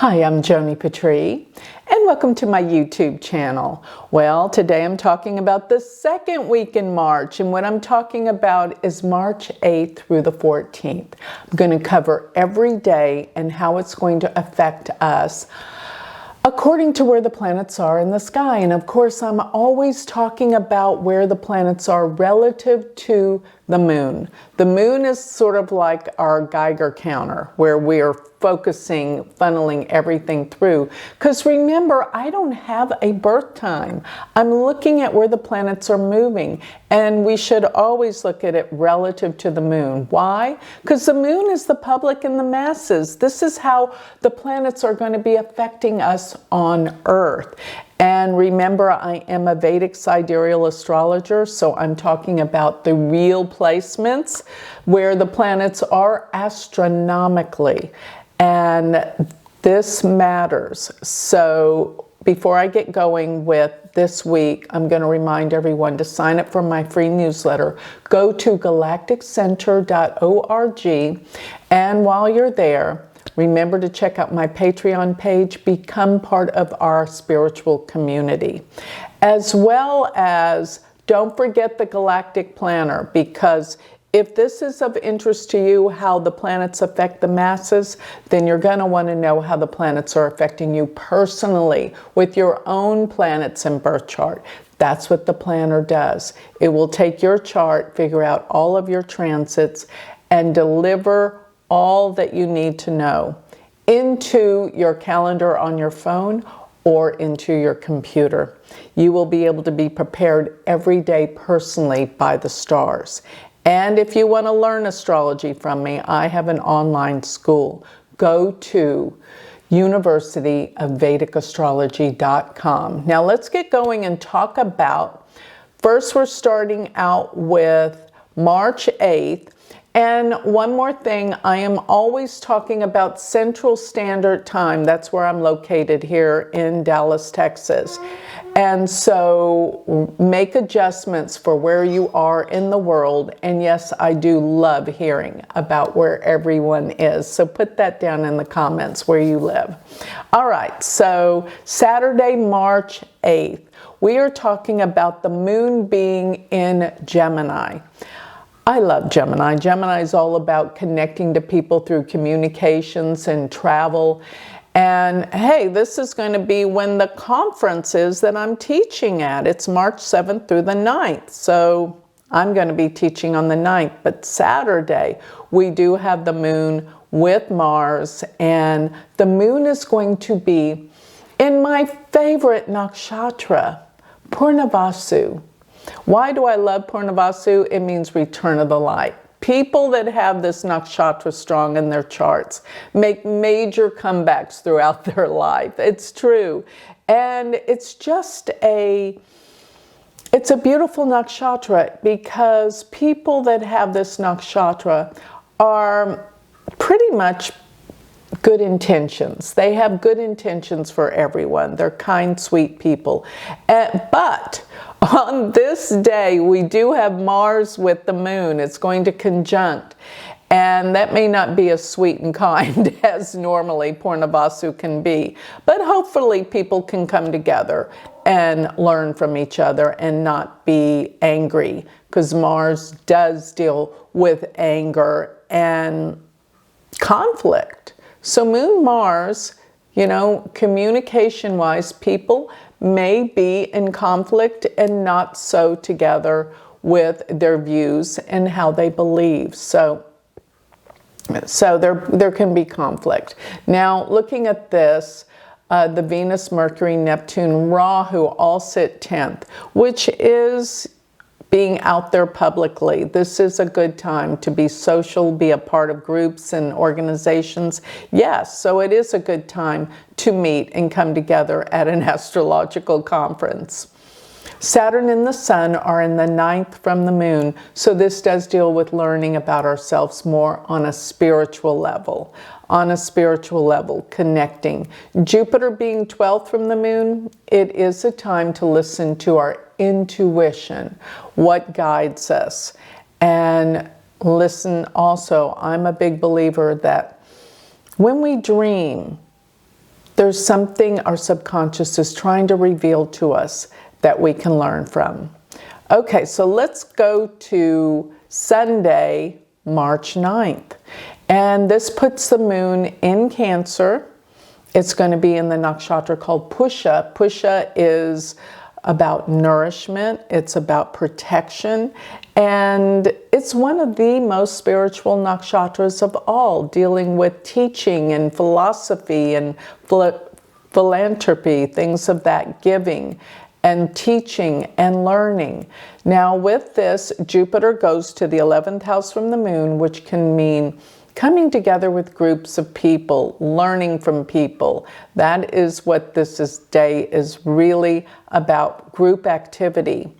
Hi, I'm Joni Patry, and welcome to my YouTube channel. Well, today I'm talking about the second week in March, and what I'm talking about is March 8th through the 14th. I'm going to cover every day and how it's going to affect us according to where the planets are in the sky. And of course, I'm always talking about where the planets are relative to the moon. The moon is sort of like our Geiger counter, where we're focusing, funneling everything through. Because remember, I don't have a birth time. I'm looking at where the planets are moving, and we should always look at it relative to the moon. Why? Because the moon is the public and the masses. This is how the planets are going to be affecting us on Earth. And remember, I am a Vedic sidereal astrologer, so I'm talking about the real placements where the planets are astronomically. And this matters. So before I get going with this week, I'm going to remind everyone to sign up for my free newsletter. Go to galacticcenter.org, and while you're there, remember to check out my Patreon page, become part of our spiritual community. As well as, don't forget the Galactic Planner, because if this is of interest to you, how the planets affect the masses, then you're going to want to know how the planets are affecting you personally with your own planets and birth chart. That's what the planner does. It will take your chart, figure out all of your transits, and deliver all that you need to know into your calendar on your phone or into your computer. You will be able to be prepared every day personally by the stars. And if you want to learn astrology from me, I have an online school. Go to universityofvedicastrology.com. Now let's get going and talk about, first we're starting out with March 8th. And one more thing, I am always talking about Central Standard Time. That's where I'm located here in Dallas, Texas. And so make adjustments for where you are in the world. And yes, I do love hearing about where everyone is. So put that down in the comments where you live. All right, so Saturday, March 8th, we are talking about the moon being in Gemini. I love Gemini. Gemini is all about connecting to people through communications and travel. And hey, this is going to be when the conference is that I'm teaching at. It's March 7th through the 9th. So I'm going to be teaching on the 9th. But Saturday, we do have the moon with Mars. And the moon is going to be in my favorite nakshatra, Purnavasu. Why do I love Purnavasu? It means return of the light. People that have this nakshatra strong in their charts make major comebacks throughout their life. It's true. And it's a beautiful nakshatra, because people that have this nakshatra are pretty much good intentions. They have good intentions for everyone. They're kind, sweet people. But on this day, we do have Mars with the moon. It's going to conjunct. And that may not be as sweet and kind as normally Purnavasu can be. But hopefully people can come together and learn from each other and not be angry, because Mars does deal with anger and conflict. So Moon Mars, you know, communication-wise, people may be in conflict and not so together with their views and how they believe. So there can be conflict. Now, looking at this, the Venus, Mercury, Neptune, Rahu all sit 10th, which is being out there publicly. This is a good time to be social, be a part of groups and organizations. Yes, so it is a good time to meet and come together at an astrological conference. Saturn and the Sun are in the 9th from the Moon, so this does deal with learning about ourselves more on a spiritual level. Connecting. Jupiter being 12th from the Moon, it is a time to listen to our intuition, what guides us. And listen also, I'm a big believer that when we dream, there's something our subconscious is trying to reveal to us that we can learn from. Okay, so let's go to Sunday, March 9th. And this puts the moon in Cancer. It's going to be in the nakshatra called Pusha. Pusha is about nourishment. It's about protection. And it's one of the most spiritual nakshatras of all, dealing with teaching and philosophy and philanthropy, things of that, giving and teaching and learning. Now with this, Jupiter goes to the 11th house from the moon, which can mean coming together with groups of people, learning from people. That is what day is really about, group activity.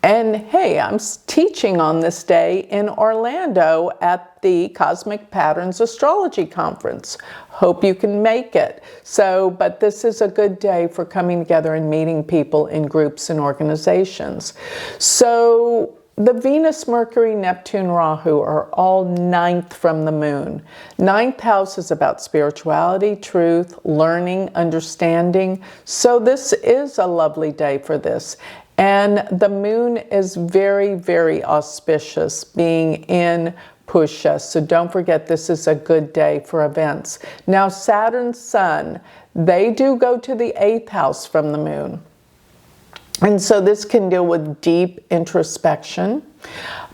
And hey, I'm teaching on this day in Orlando at the Cosmic Patterns Astrology Conference. Hope you can make it. But this is a good day for coming together and meeting people in groups and organizations. So the Venus, Mercury, Neptune, Rahu are all 9th from the moon. 9th house is about spirituality, truth, learning, understanding. So this is a lovely day for this. And the moon is very, very auspicious, being in Pusha. So don't forget, this is a good day for events. Now Saturn, Sun, they do go to the 8th house from the moon. And so this can deal with deep introspection.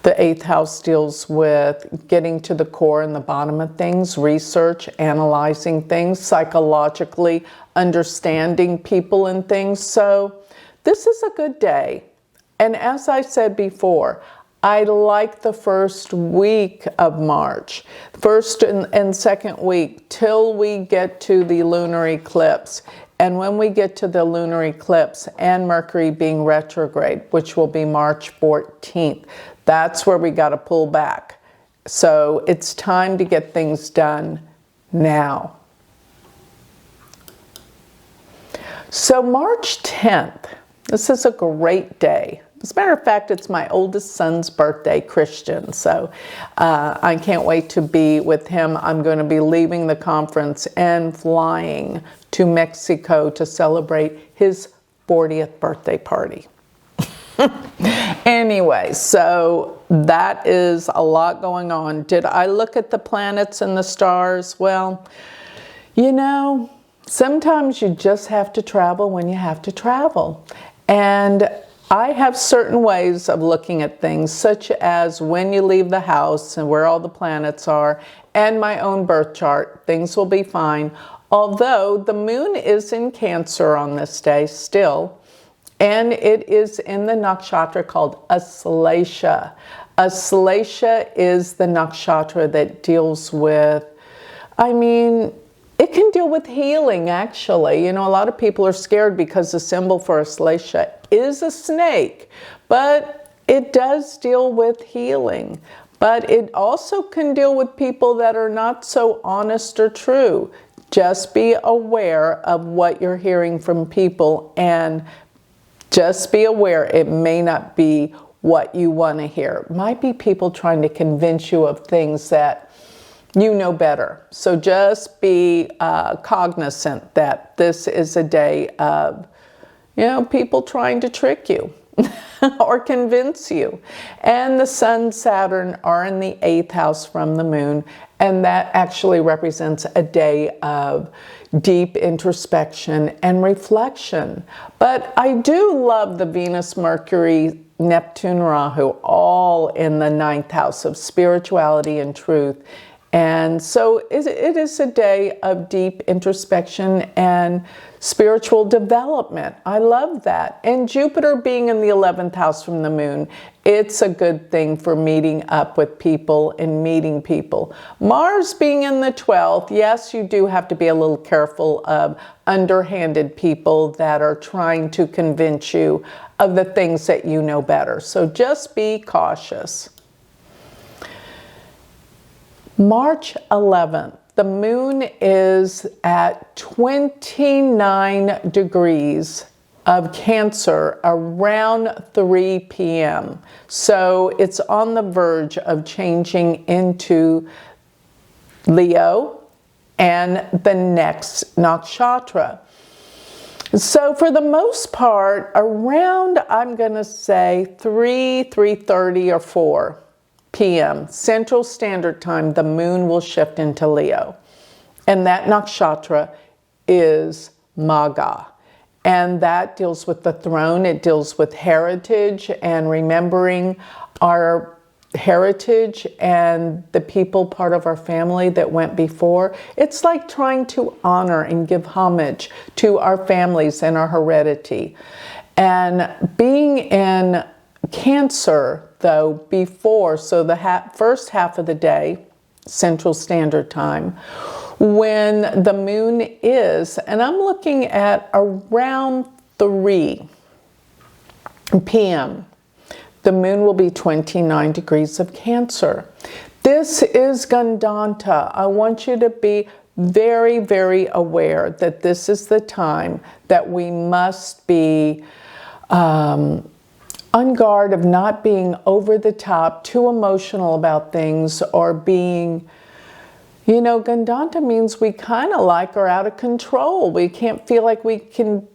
The 8th house deals with getting to the core and the bottom of things, research, analyzing things, psychologically understanding people and things. So this is a good day. And as I said before, I like the first week of March, first and second week, till we get to the lunar eclipse. And when we get to the lunar eclipse and Mercury being retrograde, which will be March 14th, that's where we got to pull back. So it's time to get things done now. So March 10th, this is a great day. As a matter of fact, it's my oldest son's birthday, Christian, so I can't wait to be with him. I'm going to be leaving the conference and flying to Mexico to celebrate his 40th birthday party. Anyway, so that is a lot going on. Did I look at the planets and the stars? Well, you know, sometimes you just have to travel when you have to travel. And I have certain ways of looking at things, such as when you leave the house and where all the planets are, and my own birth chart. Things will be fine. Although the moon is in Cancer on this day still, and it is in the nakshatra called Astrology. Astrology is the nakshatra that deals with, it can deal with healing, actually. You know, a lot of people are scared because the symbol for Astrology is a snake, but it does deal with healing. But it also can deal with people that are not so honest or true. Just be aware of what you're hearing from people, and just be aware it may not be what you want to hear. It might be people trying to convince you of things that you know better. So just be cognizant that this is a day of, people trying to trick you or convince you. And the Sun, Saturn are in the 8th house from the moon, and that actually represents a day of deep introspection and reflection. But I do love the Venus, Mercury, Neptune, Rahu, all in the 9th house of spirituality and truth. And so it is a day of deep introspection and spiritual development. I love that. And Jupiter being in the 11th house from the moon, it's a good thing for meeting up with people and meeting people. Mars being in the 12th, yes, you do have to be a little careful of underhanded people that are trying to convince you of the things that you know better. So just be cautious. March 11th, the moon is at 29 degrees of Cancer around 3 p.m. So it's on the verge of changing into Leo, and the next nakshatra. So for the most part, around, I'm going to say 3:30 or 4 p.m. Central Standard Time, the moon will shift into Leo. And that nakshatra is Magha. And that deals with the throne. It deals with heritage and remembering our heritage and the people part of our family that went before. It's like trying to honor and give homage to our families and our heredity. And being in Cancer, though, before, so the first half of the day, Central Standard Time, when the moon is, and I'm looking at around 3 p.m., the moon will be 29 degrees of Cancer. This is Gandanta. I want you to be very, very aware that this is the time that we must be on guard of not being over the top, too emotional about things, or being, you know, Gandanta means we kind of like are out of control. We can't feel like we can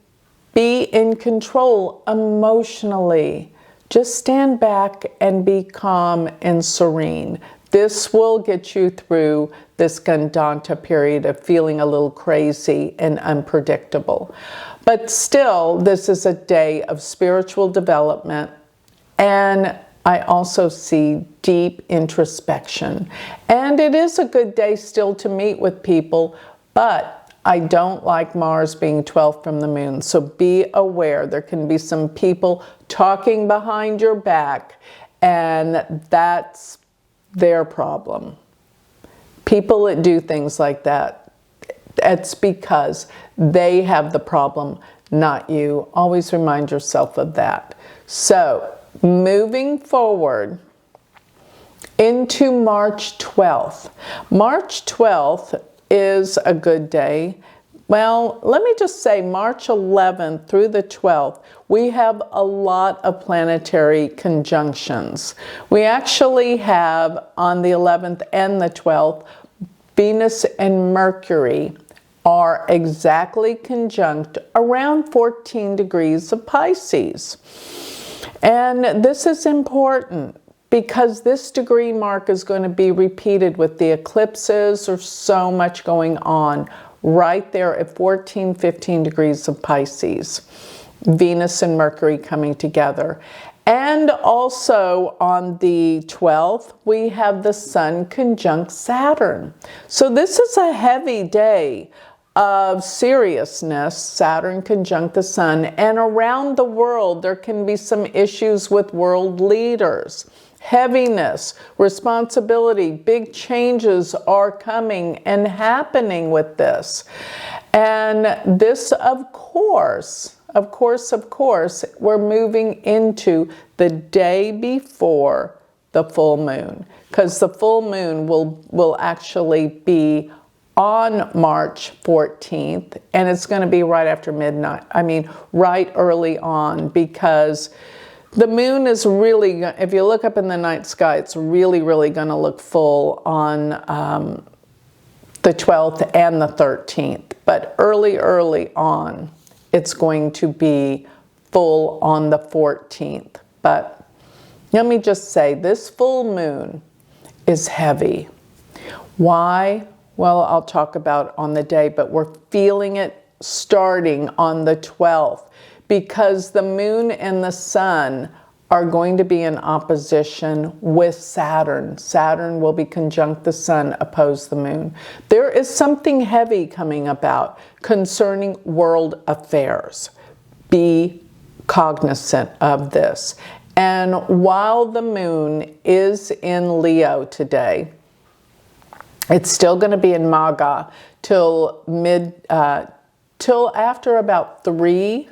be in control emotionally. Just stand back and be calm and serene. This will get you through this Gandanta period of feeling a little crazy and unpredictable. But still, this is a day of spiritual development, and I also see deep introspection. And it is a good day still to meet with people, but I don't like Mars being 12th from the moon, so be aware. There can be some people talking behind your back, and that's their problem. People that do things like that, it's because they have the problem, not you. Always remind yourself of that. So, moving forward into March 12th. March 12th is a good day. Well, let me just say March 11th through the 12th, we have a lot of planetary conjunctions. We actually have on the 11th and the 12th, Venus and Mercury are exactly conjunct around 14 degrees of Pisces. And this is important, because this degree mark is going to be repeated with the eclipses. There's so much going on right there at 14, 15 degrees of Pisces. Venus and Mercury coming together. And also on the 12th, we have the Sun conjunct Saturn. So this is a heavy day of seriousness, Saturn conjunct the Sun. And around the world, there can be some issues with world leaders. Heaviness, responsibility, big changes are coming and happening with this. And this, of course, we're moving into the day before the full moon, because the full moon will actually be on March 14th, and it's going to be right after midnight. I mean, right early on, because the moon is really, if you look up in the night sky, it's really, really going to look full on the 12th and the 13th. But early on, it's going to be full on the 14th. But let me just say, this full moon is heavy. Why? Well, I'll talk about on the day, but we're feeling it starting on the 12th. Because the moon and the sun are going to be in opposition with Saturn. Saturn will be conjunct the sun, oppose the moon. There is something heavy coming about concerning world affairs. Be cognizant of this. And while the moon is in Leo today, it's still going to be in Magha till after about 3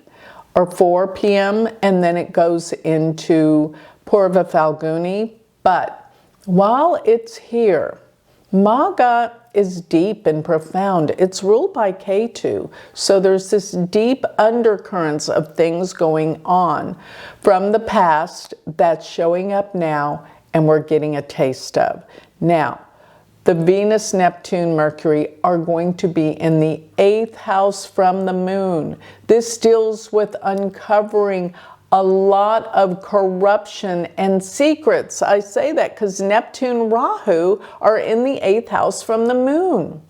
or 4 p.m. and then it goes into Purva Falguni. But while it's here, Magha is deep and profound. It's ruled by Ketu. So there's this deep undercurrents of things going on from the past that's showing up now and we're getting a taste of. Now, the Venus, Neptune, Mercury are going to be in the 8th house from the moon. This deals with uncovering a lot of corruption and secrets. I say that because Neptune, Rahu are in the 8th house from the moon.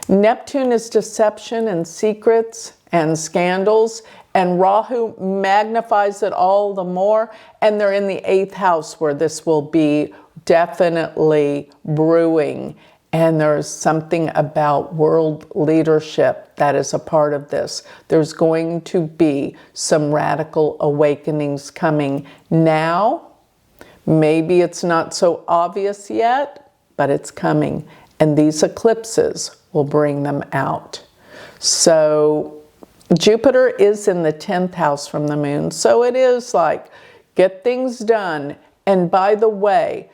Neptune is deception and secrets and scandals, and Rahu magnifies it all the more, and they're in the 8th house where this will be definitely brewing. And there's something about world leadership that is a part of this. There's going to be some radical awakenings coming now. Maybe it's not so obvious yet, but it's coming. And these eclipses will bring them out. So Jupiter is in the 10th house from the moon. So it is like, get things done. And by the way,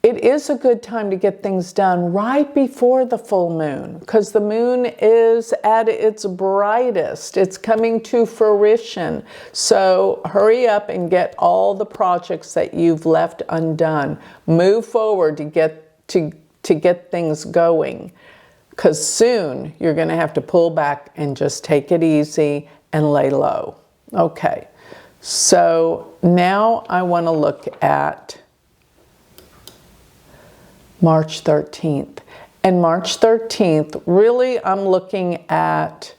it is a good time to get things done right before the full moon, because the moon is at its brightest. It's coming to fruition. So hurry up and get all the projects that you've left undone. Move forward to get things going, because soon you're going to have to pull back and just take it easy and lay low. Okay, so now I want to look at March 13th. And March 13th, really I'm looking at,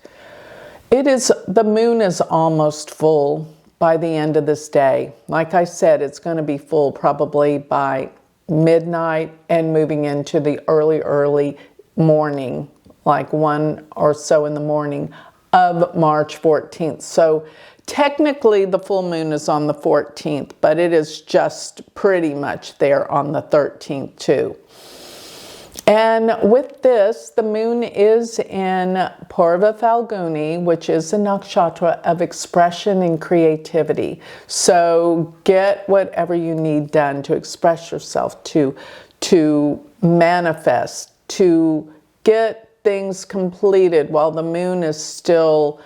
the moon is almost full by the end of this day. Like I said, it's going to be full probably by midnight and moving into the early morning, like 1 or so in the morning of March 14th. So technically the full moon is on the 14th, but it is just pretty much there on the 13th too. And with this, the moon is in Purva Falguni, which is a nakshatra of expression and creativity. So get whatever you need done to express yourself, to manifest, to get things completed while the moon is still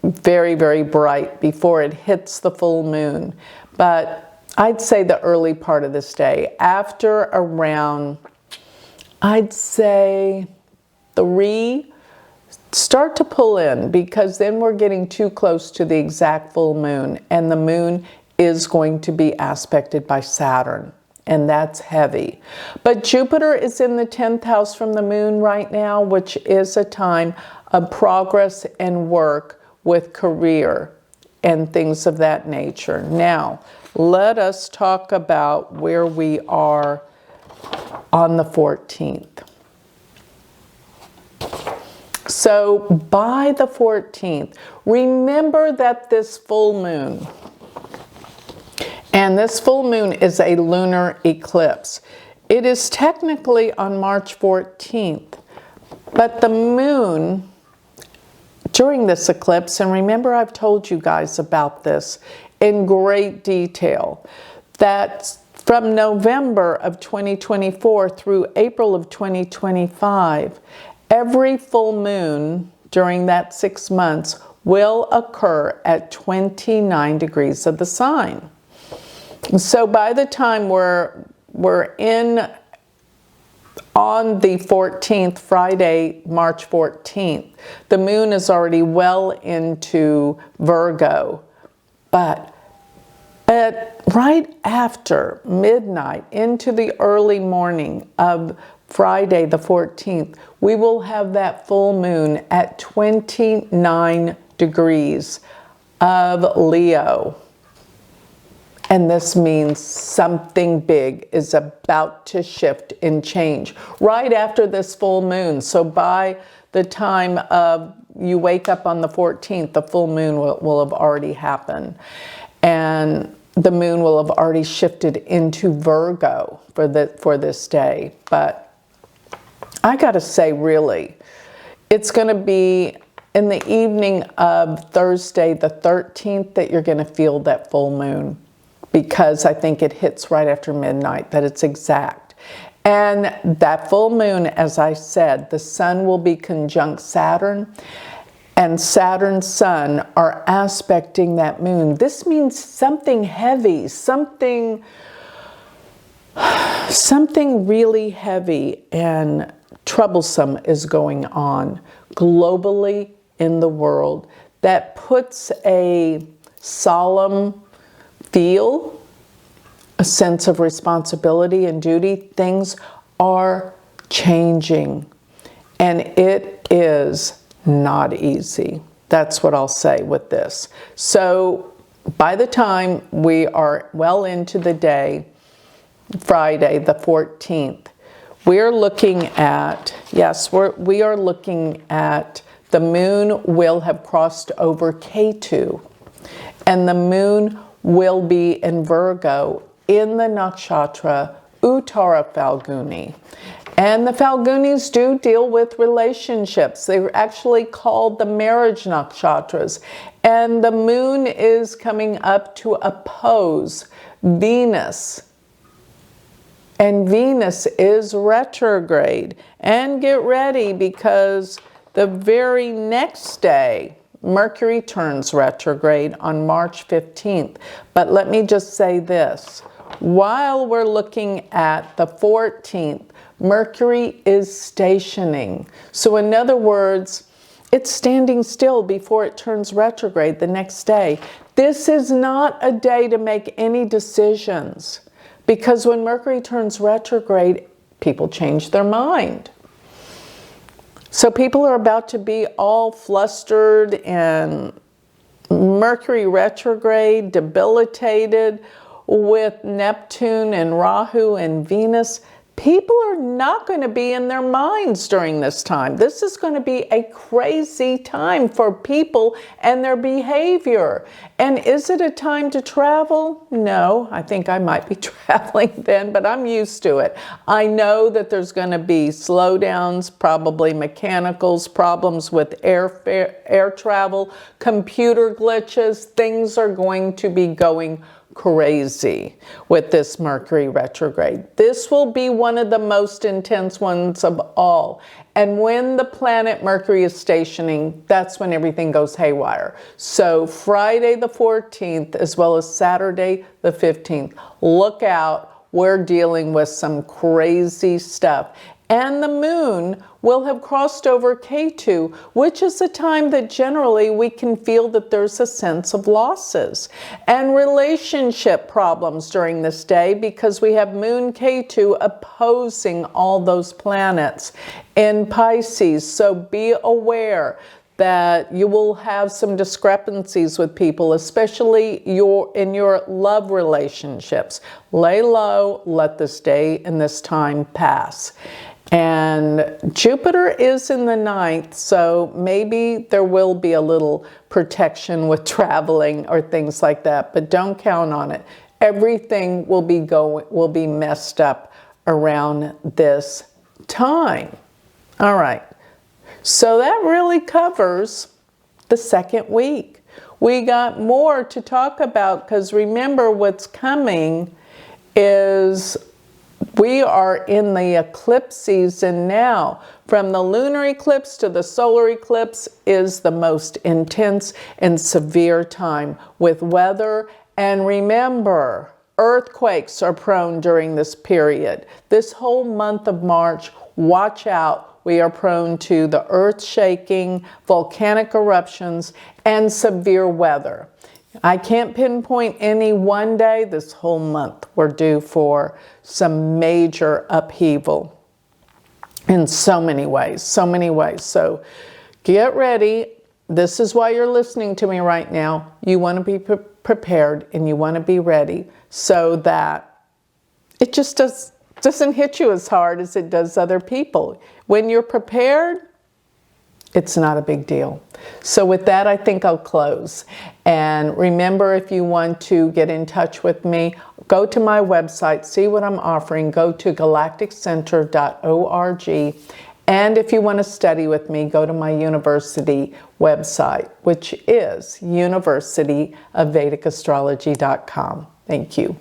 very, very bright before it hits the full moon. But I'd say the early part of this day, after around, I'd say 3, start to pull in, because then we're getting too close to the exact full moon, and the moon is going to be aspected by Saturn, and that's heavy. But Jupiter is in the 10th house from the moon right now, which is a time of progress and work with career and things of that nature. Now, let us talk about where we are on the 14th. So by the 14th, remember that this full moon, and this full moon is a lunar eclipse. It is technically on March 14th, but the moon during this eclipse, and remember I've told you guys about this in great detail, that from November of 2024 through April of 2025, every full moon during that 6 months will occur at 29 degrees of the sign. So by the time we're on the 14th, Friday, March 14th, the moon is already well into Virgo. But right after midnight into the early morning of Friday the 14th, we will have that full moon at 29 degrees of Leo. And this means something big is about to shift and change right after this full moon. So by the time you wake up on the 14th, the full moon will have already happened. And the moon will have already shifted into Virgo for this day. But I gotta say, really, it's gonna be in the evening of Thursday the 13th that you're gonna feel that full moon, because I think it hits right after midnight, that it's exact. And that full moon, as I said, the sun will be conjunct Saturn, and Saturn's sun are aspecting that moon. This means something heavy, something Something really heavy and troublesome is going on globally in the world that puts a solemn feel, a sense of responsibility and duty. Things are changing, and it is not easy. That's what I'll say with this. So by the time we are well into the day, Friday the 14th, we're looking at, we are looking at the moon will have crossed over K2, and the moon will be in Virgo in the nakshatra Uttara Falguni. And the Falgunis do deal with relationships. They're actually called the marriage nakshatras. And the moon is coming up to oppose Venus. And Venus is retrograde. And get ready, because the very next day, Mercury turns retrograde on March 15th. But let me just say this. While we're looking at the 14th, Mercury is stationing. So in other words, it's standing still before it turns retrograde the next day. This is not a day to make any decisions, because when Mercury turns retrograde, people change their mind. So people are about to be all flustered and Mercury retrograde, debilitated with Neptune and Rahu and Venus. People are not going to be in their minds during this time. This is going to be a crazy time for people and their behavior. And is it a time to travel? No, I think I might be traveling then, but I'm used to it. I know that there's going to be slowdowns, probably mechanicals, problems with air travel, computer glitches. Things are going to be going crazy with this Mercury retrograde. This will be one of the most intense ones of all. And when the planet Mercury is stationing, that's when everything goes haywire. So Friday the 14th, as well as Saturday the 15th, look out. We're dealing with some crazy stuff. And the moon will have crossed over K2, which is a time that generally we can feel that there's a sense of losses and relationship problems during this day, because we have Moon K2 opposing all those planets in Pisces. So be aware that you will have some discrepancies with people, especially in your love relationships. Lay low, let this day and this time pass. And Jupiter is in the 9th, so maybe there will be a little protection with traveling or things like that, but don't count on it. Everything will be messed up around this time. All right, so that really covers the second week. We got more to talk about, because remember, what's coming is we are in the eclipse season now. From the lunar eclipse to the solar eclipse is the most intense and severe time with weather. And remember, earthquakes are prone during this period. This whole month of March, watch out. We are prone to the earth shaking, volcanic eruptions, and severe weather. I can't pinpoint any one day. This whole month we're due for some major upheaval in so many ways, so many ways. So get ready. This is why you're listening to me right now. You want to be prepared and you want to be ready, so that it just doesn't hit you as hard as it does other people. When you're prepared, it's not a big deal. So with that, I think I'll close. And remember, if you want to get in touch with me, go to my website, see what I'm offering. Go to galacticcenter.org. And if you want to study with me, go to my university website, which is universityofvedicastrology.com. Thank you.